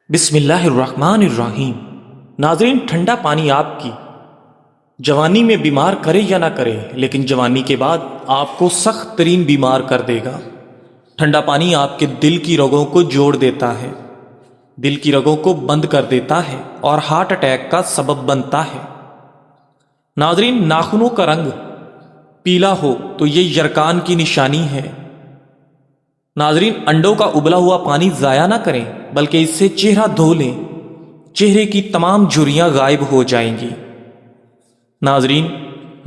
بسم اللہ الرحمن الرحیم۔ ناظرین، ٹھنڈا پانی آپ کی جوانی میں بیمار کرے یا نہ کرے، لیکن جوانی کے بعد آپ کو سخت ترین بیمار کر دے گا۔ ٹھنڈا پانی آپ کے دل کی رگوں کو جوڑ دیتا ہے، دل کی رگوں کو بند کر دیتا ہے اور ہارٹ اٹیک کا سبب بنتا ہے۔ ناظرین، ناخنوں کا رنگ پیلا ہو تو یہ یرکان کی نشانی ہے۔ ناظرین، انڈوں کا ابلا ہوا پانی ضائع نہ کریں، بلکہ اس سے چہرہ دھو لیں، چہرے کی تمام جھریاں غائب ہو جائیں گی۔ ناظرین،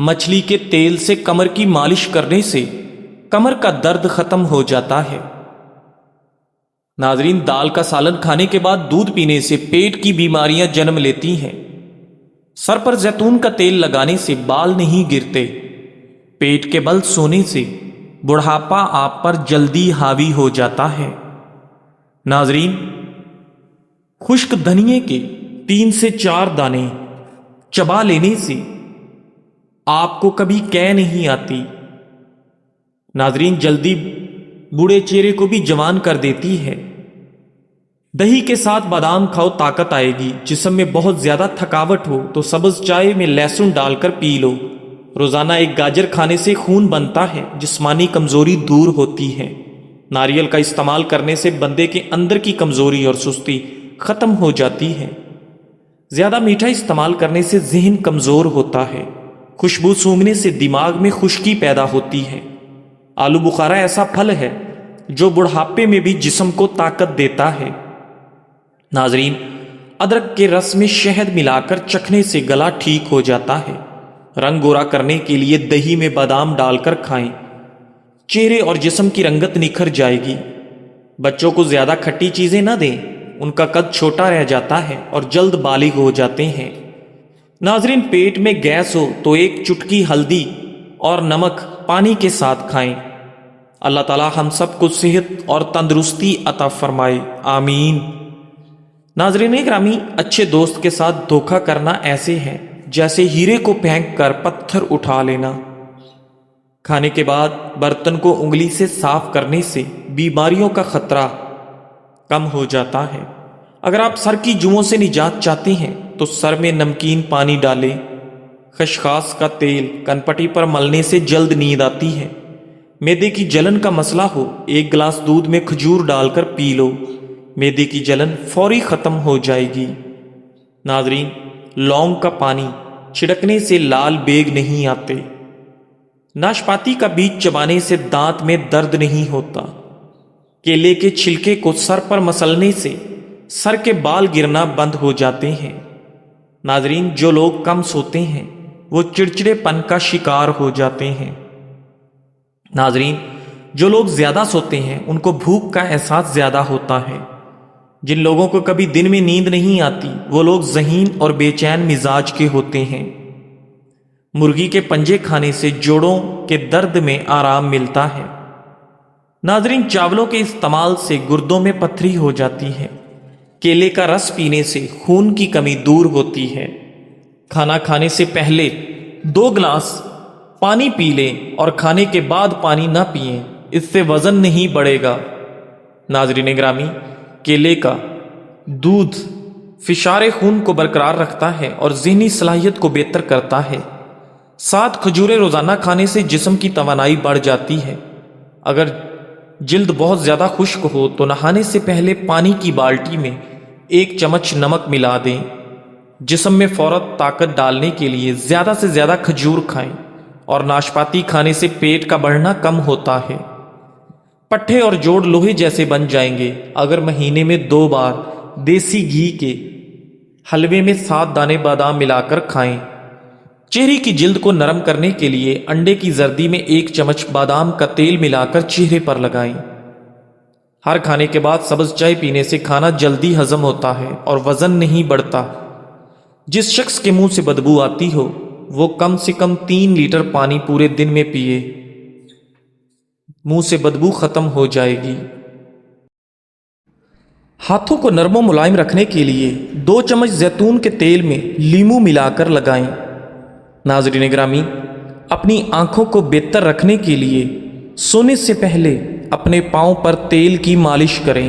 مچھلی کے تیل سے کمر کی مالش کرنے سے کمر کا درد ختم ہو جاتا ہے۔ ناظرین، دال کا سالن کھانے کے بعد دودھ پینے سے پیٹ کی بیماریاں جنم لیتی ہیں۔ سر پر زیتون کا تیل لگانے سے بال نہیں گرتے۔ پیٹ کے بل سونے سے بڑھاپا آپ پر جلدی حاوی ہو جاتا ہے۔ ناظرین، خشک دھنیے کے 3 سے 4 دانے چبا لینے سے آپ کو کبھی قے نہیں آتی۔ ناظرین، جلدی بوڑھے چہرے کو بھی جوان کر دیتی ہے۔ دہی کے ساتھ بادام کھاؤ، طاقت آئے گی۔ جسم میں بہت زیادہ تھکاوٹ ہو تو سبز چائے میں لہسن ڈال کر پی لو۔ روزانہ ایک گاجر کھانے سے خون بنتا ہے، جسمانی کمزوری دور ہوتی ہے۔ ناریل کا استعمال کرنے سے بندے کے اندر کی کمزوری اور سستی ختم ہو جاتی ہے۔ زیادہ میٹھا استعمال کرنے سے ذہن کمزور ہوتا ہے۔ خوشبو سونگھنے سے دماغ میں خشکی پیدا ہوتی ہے۔ آلو بخارا ایسا پھل ہے جو بڑھاپے میں بھی جسم کو طاقت دیتا ہے۔ ناظرین، ادرک کے رس میں شہد ملا کر چکھنے سے گلا ٹھیک ہو جاتا ہے۔ رنگ گورا کرنے کے لیے دہی میں بادام ڈال کر کھائیں، چہرے اور جسم کی رنگت نکھر جائے گی۔ بچوں کو زیادہ کھٹی چیزیں نہ دیں، ان کا قد چھوٹا رہ جاتا ہے اور جلد بالغ ہو جاتے ہیں۔ ناظرین، پیٹ میں گیس ہو تو ایک چٹکی ہلدی اور نمک پانی کے ساتھ کھائیں۔ اللہ تعالی ہم سب کو صحت اور تندرستی عطا فرمائے، آمین۔ ناظرین گرامی، اچھے دوست کے ساتھ دھوکہ کرنا ایسے ہے جیسے ہیرے کو پھینک کر پتھر اٹھا لینا۔ کھانے کے بعد برتن کو انگلی سے صاف کرنے سے بیماریوں کا خطرہ کم ہو جاتا ہے۔ اگر آپ سر کی جوؤں سے نجات چاہتے ہیں تو سر میں نمکین پانی ڈالیں۔ خشخاش کا تیل کنپٹی پر ملنے سے جلد نیند آتی ہے۔ معدے کی جلن کا مسئلہ ہو، 1 گلاس دودھ میں کھجور ڈال کر پی لو، معدے کی جلن فوری ختم ہو جائے گی۔ ناظرین، لونگ کا پانی چھڑکنے سے لال بیگ نہیں آتے۔ ناشپاتی کا بیج چبانے سے دانت میں درد نہیں ہوتا۔ کیلے کے چھلکے کو سر پر مسلنے سے سر کے بال گرنا بند ہو جاتے ہیں۔ ناظرین، جو لوگ کم سوتے ہیں وہ چڑچڑے پن کا شکار ہو جاتے ہیں۔ ناظرین، جو لوگ زیادہ سوتے ہیں ان کو بھوک کا احساس زیادہ ہوتا ہے۔ جن لوگوں کو کبھی دن میں نیند نہیں آتی وہ لوگ ذہین اور بے چین مزاج کے ہوتے ہیں۔ مرغی کے پنجے کھانے سے جوڑوں کے درد میں آرام ملتا ہے۔ ناظرین، چاولوں کے استعمال سے گردوں میں پتھری ہو جاتی ہے۔ کیلے کا رس پینے سے خون کی کمی دور ہوتی ہے۔ کھانا کھانے سے پہلے 2 گلاس پانی پی لیں اور کھانے کے بعد پانی نہ پئیں، اس سے وزن نہیں بڑھے گا۔ ناظرین گرامی، کیلے کا دودھ فشار خون کو برقرار رکھتا ہے اور ذہنی صلاحیت کو بہتر کرتا ہے۔ 7 کھجوریں روزانہ کھانے سے جسم کی توانائی بڑھ جاتی ہے۔ اگر جلد بہت زیادہ خشک ہو تو نہانے سے پہلے پانی کی بالٹی میں 1 چمچ نمک ملا دیں۔ جسم میں فوراً طاقت ڈالنے کے لیے زیادہ سے زیادہ کھجور کھائیں اور ناشپاتی کھانے سے پیٹ کا بڑھنا کم ہوتا ہے۔ پٹھے اور جوڑ لوہے جیسے بن جائیں گے اگر مہینے میں 2 بار دیسی گھی کے حلوے میں 7 دانے بادام ملا کر کھائیں۔ چہرے کی جلد کو نرم کرنے کے لیے انڈے کی زردی میں 1 چمچ بادام کا تیل ملا کر چہرے پر لگائیں۔ ہر کھانے کے بعد سبز چائے پینے سے کھانا جلدی ہضم ہوتا ہے اور وزن نہیں بڑھتا۔ جس شخص کے منہ سے بدبو آتی ہو وہ کم سے کم 3 لیٹر پانی پورے دن میں پیے، منہ سے بدبو ختم ہو جائے گی۔ ہاتھوں کو نرم و ملائم رکھنے کے لیے 2 چمچ زیتون کے تیل میں لیمو ملا کر لگائیں۔ ناظرین گرامی، اپنی آنکھوں کو بہتر رکھنے کے لیے سونے سے پہلے اپنے پاؤں پر تیل کی مالش کریں۔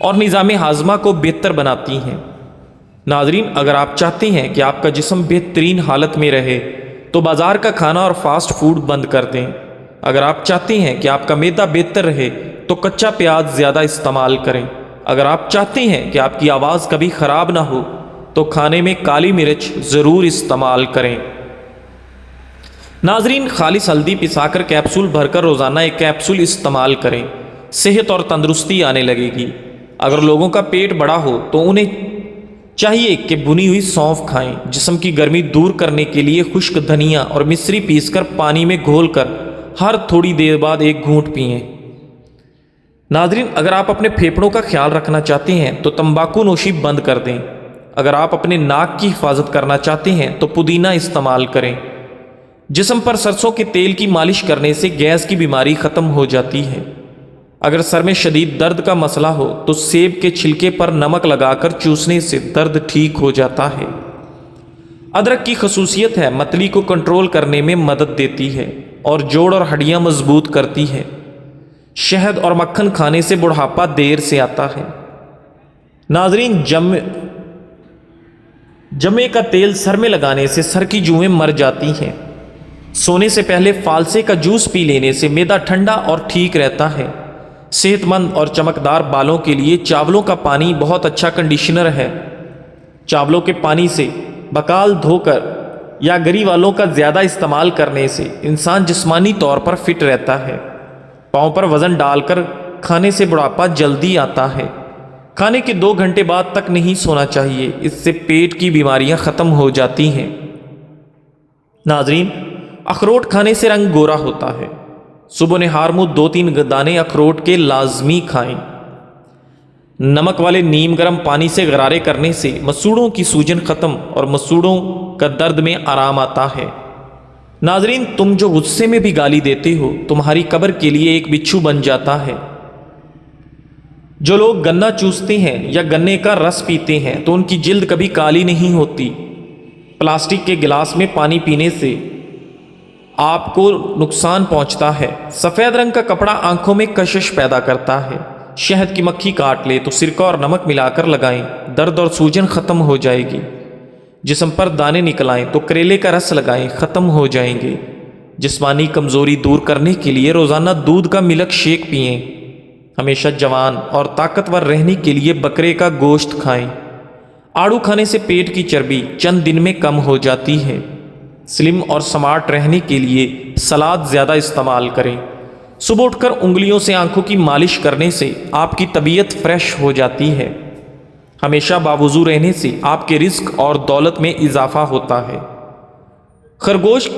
اور نظام ہاضمہ کو بہتر بناتی ہیں۔ ناظرین، اگر آپ چاہتے ہیں کہ آپ کا جسم بہترین حالت میں رہے تو بازار کا کھانا اور فاسٹ فوڈ بند کر دیں۔ اگر آپ چاہتے ہیں کہ آپ کا معدہ بہتر رہے تو کچا پیاز زیادہ استعمال کریں۔ اگر آپ چاہتے ہیں کہ آپ کی آواز کبھی خراب نہ ہو تو کھانے میں کالی مرچ ضرور استعمال کریں۔ ناظرین، خالص ہلدی پسا کر کیپسول بھر کر روزانہ ایک کیپسول استعمال کریں، صحت اور تندرستی آنے لگے گی۔ اگر لوگوں کا پیٹ بڑا ہو تو انہیں چاہیے کہ بنی ہوئی سونف کھائیں۔ جسم کی گرمی دور کرنے کے لیے خشک دھنیا اور مصری پیس کر پانی میں گھول کر ہر تھوڑی دیر بعد ایک گھونٹ پئیں۔ ناظرین، اگر آپ اپنے پھیپھڑوں کا خیال رکھنا چاہتے ہیں تو تمباکو نوشی بند کر دیں۔ اگر آپ اپنے ناک کی حفاظت کرنا چاہتے ہیں تو پودینہ استعمال کریں۔ جسم پر سرسوں کے تیل کی مالش کرنے سے گیس کی بیماری ختم ہو جاتی ہے۔ اگر سر میں شدید درد کا مسئلہ ہو تو سیب کے چھلکے پر نمک لگا کر چوسنے سے درد ٹھیک ہو جاتا ہے۔ ادرک کی خصوصیت ہے متلی کو کنٹرول کرنے میں مدد دیتی ہے اور جوڑ اور ہڈیاں مضبوط کرتی ہے۔ شہد اور مکھن کھانے سے بڑھاپا دیر سے آتا ہے۔ ناظرین، جمے کا تیل سر میں لگانے سے سر کی جوئیں مر جاتی ہیں۔ سونے سے پہلے فالسے کا جوس پی لینے سے معدہ ٹھنڈا اور ٹھیک رہتا ہے۔ صحت مند اور چمکدار بالوں کے لیے چاولوں کا پانی بہت اچھا کنڈیشنر ہے۔ چاولوں کے پانی سے بکال دھو کر یا گری والوں کا زیادہ استعمال کرنے سے انسان جسمانی طور پر فٹ رہتا ہے۔ پاؤں پر وزن ڈال کر کھانے سے بڑھاپا جلدی آتا ہے۔ کھانے کے 2 گھنٹے بعد تک نہیں سونا چاہیے، اس سے پیٹ کی بیماریاں ختم ہو جاتی ہیں۔ ناظرین، اخروٹ کھانے سے رنگ گورا ہوتا ہے۔ صبح نہار منہ 2-3 دانے اخروٹ کے لازمی کھائیں۔ نمک والے نیم گرم پانی سے غرارے کرنے سے مسوڑوں کی سوجن ختم اور مسوڑوں کا درد میں آرام آتا ہے۔ ناظرین، تم جو غصے میں بھی گالی دیتے ہو تمہاری قبر کے لیے ایک بچھو بن جاتا ہے۔ جو لوگ گنا چوستے ہیں یا گنے کا رس پیتے ہیں تو ان کی جلد کبھی کالی نہیں ہوتی۔ پلاسٹک کے گلاس میں پانی پینے سے آپ کو نقصان پہنچتا ہے۔ سفید رنگ کا کپڑا آنکھوں میں کشش پیدا کرتا ہے۔ شہد کی مکھی کاٹ لے تو سرکہ اور نمک ملا کر لگائیں، درد اور سوجن ختم ہو جائے گی۔ جسم پر دانے نکل آئیں تو کریلے کا رس لگائیں، ختم ہو جائیں گے۔ جسمانی کمزوری دور کرنے کے لیے روزانہ دودھ کا ملک شیک پئیں۔ ہمیشہ جوان اور طاقتور رہنے کے لیے بکرے کا گوشت کھائیں۔ آڑو کھانے سے پیٹ کی چربی چند دن میں کم ہو جاتی ہے۔ سلم اور سمارٹ رہنے کے لیے سلاد زیادہ استعمال کریں۔ صبح اٹھ کر انگلیوں سے آنکھوں کی مالش کرنے سے آپ کی طبیعت فریش ہو جاتی ہے۔ ہمیشہ باوضو رہنے سے آپ کے رزق اور دولت میں اضافہ ہوتا ہے۔ خرگوش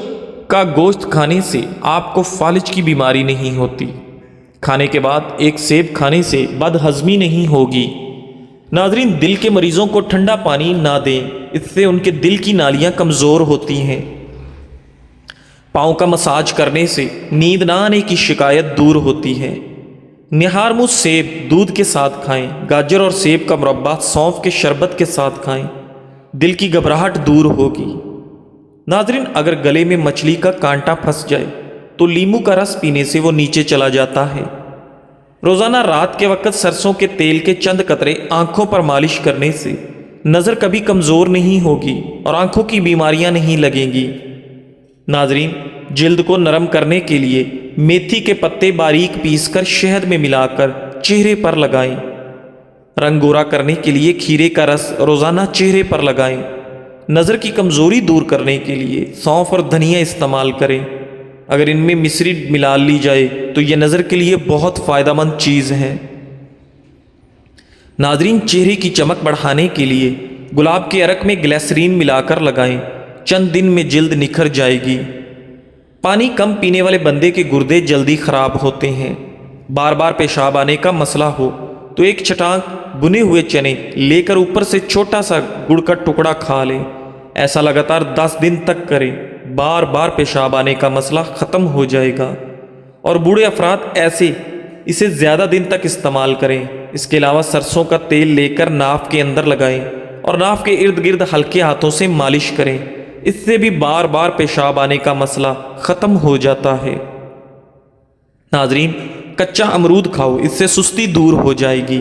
کا گوشت کھانے سے آپ کو فالج کی بیماری نہیں ہوتی۔ کھانے کے بعد ایک سیب کھانے سے بد ہضمی نہیں ہوگی۔ ناظرین، دل کے مریضوں کو ٹھنڈا پانی نہ دیں، اس سے ان کے دل کی نالیاں کمزور ہوتی ہیں۔ پاؤں کا مساج کرنے سے نیند نہ آنے کی شکایت دور ہوتی ہے۔ نہار منہ سیب دودھ کے ساتھ کھائیں۔ گاجر اور سیب کا مربع سونف کے شربت کے ساتھ کھائیں، دل کی گھبراہٹ دور ہوگی۔ ناظرین، اگر گلے میں مچھلی کا کانٹا پھنس جائے تو لیمو کا رس پینے سے وہ نیچے چلا جاتا ہے۔ روزانہ رات کے وقت سرسوں کے تیل کے چند قطرے آنکھوں پر مالش کرنے سے نظر کبھی کمزور نہیں ہوگی اور آنکھوں کی بیماریاں نہیں لگیں گی۔ ناظرین، جلد کو نرم کرنے کے لیے میتھی کے پتے باریک پیس کر شہد میں ملا کر چہرے پر لگائیں۔ رنگ گورا کرنے کے لیے کھیرے کا رس روزانہ چہرے پر لگائیں۔ نظر کی کمزوری دور کرنے کے لیے سونف اور دھنیا استعمال کریں۔ اگر ان میں مصری ملا لی جائے تو یہ نظر کے لیے بہت فائدہ مند چیز ہے۔ ناظرین، چہرے کی چمک بڑھانے کے لیے گلاب کے عرق میں گلیسرین ملا کر لگائیں، چند دن میں جلد نکھر جائے گی۔ پانی کم پینے والے بندے کے گردے جلدی خراب ہوتے ہیں۔ بار بار پیشاب آنے کا مسئلہ ہو تو ایک چٹانک بنے ہوئے چنے لے کر اوپر سے چھوٹا سا گڑ کا ٹکڑا کھا لیں۔ ایسا لگاتار 10 دن تک کریں، بار بار پیشاب آنے کا مسئلہ ختم ہو جائے گا۔ اور بوڑھے افراد اسے زیادہ دن تک استعمال کریں۔ اس کے علاوہ سرسوں کا تیل لے کر ناف کے اندر لگائیں اور ناف کے ارد گرد ہلکے ہاتھوں سے مالش کریں، اس سے بھی بار بار پیشاب آنے کا مسئلہ ختم ہو جاتا ہے۔ ناظرین، کچا امرود کھاؤ، اس سے سستی دور ہو جائے گی۔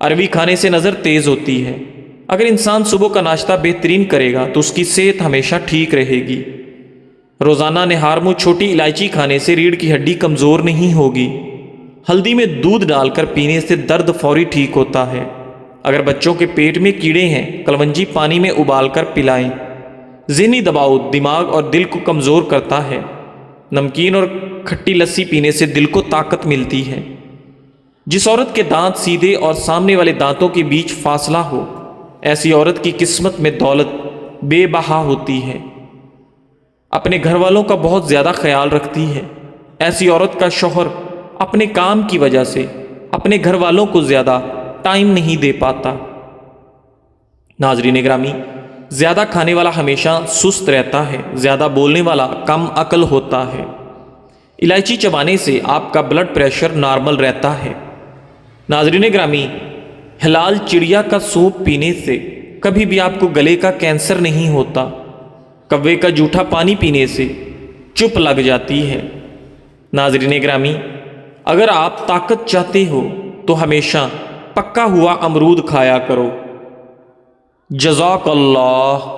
عربی کھانے سے نظر تیز ہوتی ہے۔ اگر انسان صبح کا ناشتہ بہترین کرے گا تو اس کی صحت ہمیشہ ٹھیک رہے گی۔ روزانہ نہار منہ چھوٹی الائچی کھانے سے ریڑھ کی ہڈی کمزور نہیں ہوگی۔ ہلدی میں دودھ ڈال کر پینے سے درد فوری ٹھیک ہوتا ہے۔ اگر بچوں کے پیٹ میں کیڑے ہیں، کلونجی پانی میں ابال کر پلائیں۔ ذہنی دباؤ دماغ اور دل کو کمزور کرتا ہے۔ نمکین اور کھٹی لسی پینے سے دل کو طاقت ملتی ہے۔ جس عورت کے دانت سیدھے اور سامنے والے دانتوں کے بیچ فاصلہ ہو، ایسی عورت کی قسمت میں دولت بے بہا ہوتی ہے۔ اپنے گھر والوں کا بہت زیادہ خیال رکھتی ہے۔ ایسی عورت کا شوہر اپنے کام کی وجہ سے اپنے گھر والوں کو زیادہ ٹائم نہیں دے پاتا۔ ناظرین گرامی، زیادہ کھانے والا ہمیشہ سست رہتا ہے، زیادہ بولنے والا کم عقل ہوتا ہے۔ الائچی چبانے سے آپ کا بلڈ پریشر نارمل رہتا ہے۔ ناظرین گرامی، حلال چڑیا کا سوپ پینے سے کبھی بھی آپ کو گلے کا کینسر نہیں ہوتا۔ کوے کا جھوٹا پانی پینے سے چپ لگ جاتی ہے۔ ناظرین گرامی، اگر آپ طاقت چاہتے ہو تو ہمیشہ پکا ہوا امرود کھایا کرو۔ جزاک اللہ۔